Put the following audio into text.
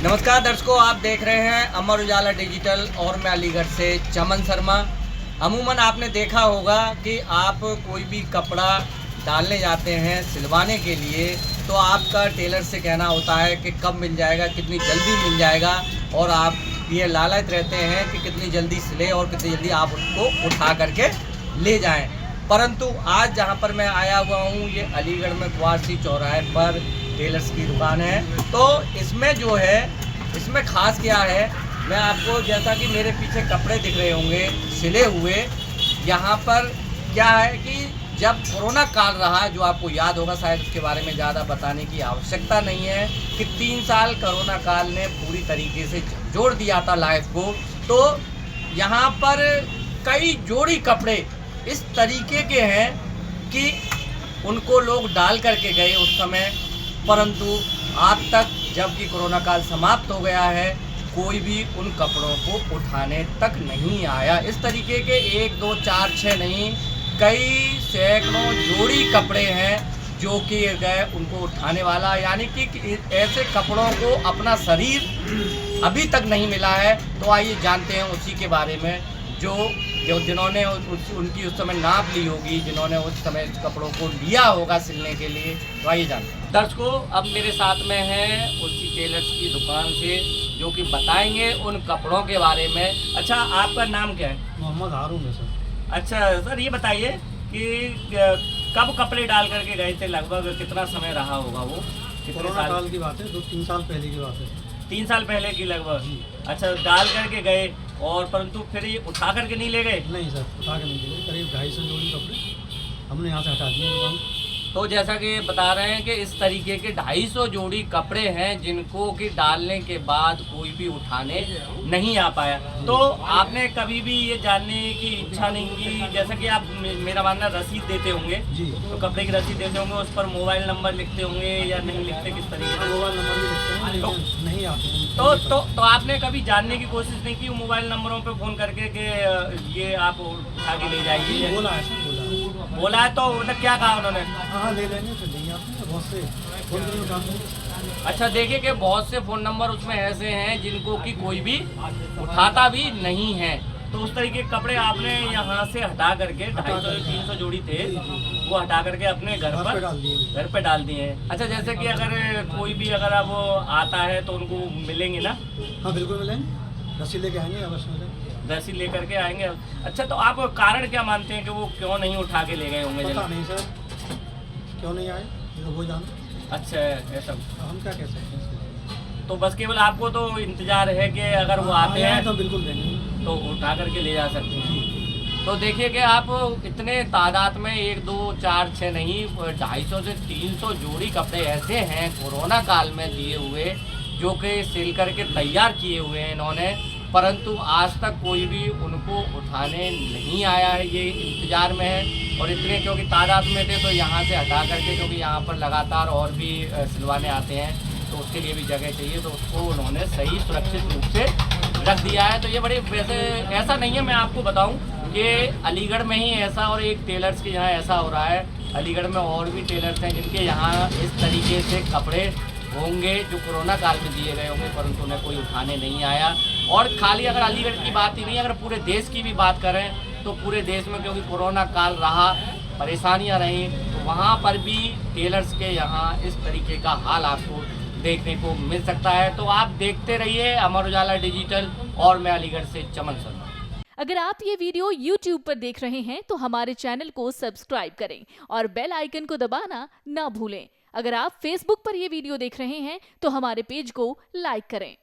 नमस्कार दर्शकों, आप देख रहे हैं अमर उजाला डिजिटल और मैं अलीगढ़ से चमन शर्मा। अमूमन आपने देखा होगा कि आप कोई भी कपड़ा डालने जाते हैं सिलवाने के लिए तो आपका टेलर से कहना होता है कि कब मिल जाएगा, कितनी जल्दी मिल जाएगा, और आप ये लालच रहते हैं कि कितनी जल्दी सिले और कितनी जल्दी आप उसको उठा करके ले जाएं। परंतु आज जहां पर मैं आया हुआ हूं, ये अलीगढ़ में कुवासी चौराहे पर टेलर्स की दुकान है। तो इसमें जो है, इसमें ख़ास क्या है, मैं आपको, जैसा कि मेरे पीछे कपड़े दिख रहे होंगे सिले हुए, यहाँ पर क्या है कि जब कोरोना काल रहा, जो आपको याद होगा, शायद उसके बारे में ज़्यादा बताने की आवश्यकता नहीं है कि 3 साल कोरोना काल ने पूरी तरीके से जोड़ दिया था लाइफ को। तो यहाँ पर कई जोड़ी कपड़े इस तरीके के हैं कि उनको लोग डाल करके गए उस समय, परंतु आज तक जबकि कोरोना काल समाप्त हो गया है, कोई भी उन कपड़ों को उठाने तक नहीं आया। इस तरीके के 1, 2, 4, 6 नहीं, कई सैकड़ों जोड़ी कपड़े हैं जो कि गए उनको उठाने वाला, यानी कि ऐसे कपड़ों को अपना शरीर अभी तक नहीं मिला है। तो आइए जानते हैं उसी के बारे में, जो जिन्होंने उनकी उस समय नाप ली होगी, जिन्होंने उस समय इस कपड़ों को लिया होगा सिलने के लिए। तो आइए जानते हैं। दर्शकों, अब मेरे साथ में है उसी टेलर्स की दुकान से, जो कि बताएंगे उन कपड़ों के बारे में। अच्छा, आपका नाम क्या है? मोहम्मद हारून है सर। अच्छा सर, ये बताइए कि कब कपड़े डाल करके गए थे, लगभग कितना समय रहा होगा वो? कोरोना काल की बात है, 2-3 साल पहले की बात है। 3 साल पहले की लगभग। अच्छा, डाल करके गए, और परंतु फिर ये उठा करके नहीं ले गए? नहीं सर, उठा के नहीं गए। करीब 250 जोड़ी कपड़े हमने यहाँ से हटा दिए दुकान। तो जैसा कि बता रहे हैं कि इस तरीके के 250 जोड़ी कपड़े हैं जिनको कि डालने के बाद कोई भी उठाने नहीं आ पाया। तो आपने कभी भी ये जानने की इच्छा नहीं की, जैसा कि आप, मेरा मानना, रसीद देते होंगे जी, तो कपड़े की रसीद देते होंगे, उस पर मोबाइल नंबर लिखते होंगे या नहीं लिखते, किस तरीके से? मोबाइल नंबर भी लिखते हैं, लेकिन नहीं आते हैं। तो आपने कभी जानने की कोशिश नहीं की मोबाइल नंबरों पे फ़ोन करके कि ये आप उठा के ले जाइए? बोला है सर, बोला है, तो मतलब क्या कहा उन्होंने? हाँ, ले लेंगे, फिर नहीं आते हैं, बहुत से फोन करके उठाते हैं। अच्छा, देखिए कि बहुत से फ़ोन नंबर उसमें ऐसे हैं जिनको कि कोई भी उठाता भी नहीं है। तो उस तरीके के कपड़े आपने यहाँ से हटा करके 250-300 जोड़ी थे, वो हटा करके अपने घर पे डाल दिए हैं। अच्छा, जैसे कि अगर कोई भी अगर अब आता है तो उनको मिलेंगे ना? हाँ बिल्कुल मिलेंगे, रसीद लेके आएंगे, अवश्य मिलेंगे। रसीद लेकर के आएंगे। अच्छा, तो आप कारण क्या मानते हैं कि वो क्यों नहीं उठा के ले गए होंगे? पता नहीं सर, क्यों नहीं आए, ये तो वो जानते। अच्छा, ऐसा हम क्या कह सकते हैं? तो बस केवल आपको तो इंतजार है कि अगर वो आते हैं तो बिल्कुल देंगे, तो उठा करके ले जा सकते हैं। तो देखिए कि आप इतने तादाद में 1, 2, 4, 6 नहीं, 250 से 300 जोड़ी कपड़े ऐसे हैं कोरोना काल में दिए हुए, जो कि सिल करके तैयार किए हुए हैं इन्होंने, परंतु आज तक कोई भी उनको उठाने नहीं आया है। ये इंतज़ार में है, और इतने क्योंकि तादाद में थे तो यहाँ से हटा करके, क्योंकि यहाँ पर लगातार और भी सिलवाने आते हैं, तो उसके लिए भी जगह चाहिए, तो उसको उन्होंने सही सुरक्षित रूप से रख दिया है। तो ये बड़े, वैसे ऐसा नहीं है, मैं आपको बताऊँ कि अलीगढ़ में ही ऐसा, और एक टेलर्स के यहाँ ऐसा हो रहा है। अलीगढ़ में और भी टेलर्स हैं जिनके यहाँ इस तरीके से कपड़े होंगे जो कोरोना काल में दिए गए होंगे, परंतु उन्हें कोई उठाने नहीं आया। और खाली अगर अलीगढ़ की बात ही नहीं, अगर पूरे देश की भी बात करें तो पूरे देश में, क्योंकि कोरोना काल रहा, परेशानियां रहीं, तो वहाँ पर भी टेलर्स के यहाँ इस तरीके का हाल आपको देखने को मिल सकता है। तो आप देखते रहिए अमर उजाला डिजिटल, और मैं अलीगढ़ से चमन शर्मा। अगर आप ये वीडियो YouTube पर देख रहे हैं तो हमारे चैनल को सब्सक्राइब करें और बेल आइकन को दबाना ना भूलें। अगर आप Facebook पर ये वीडियो देख रहे हैं तो हमारे पेज को लाइक करें।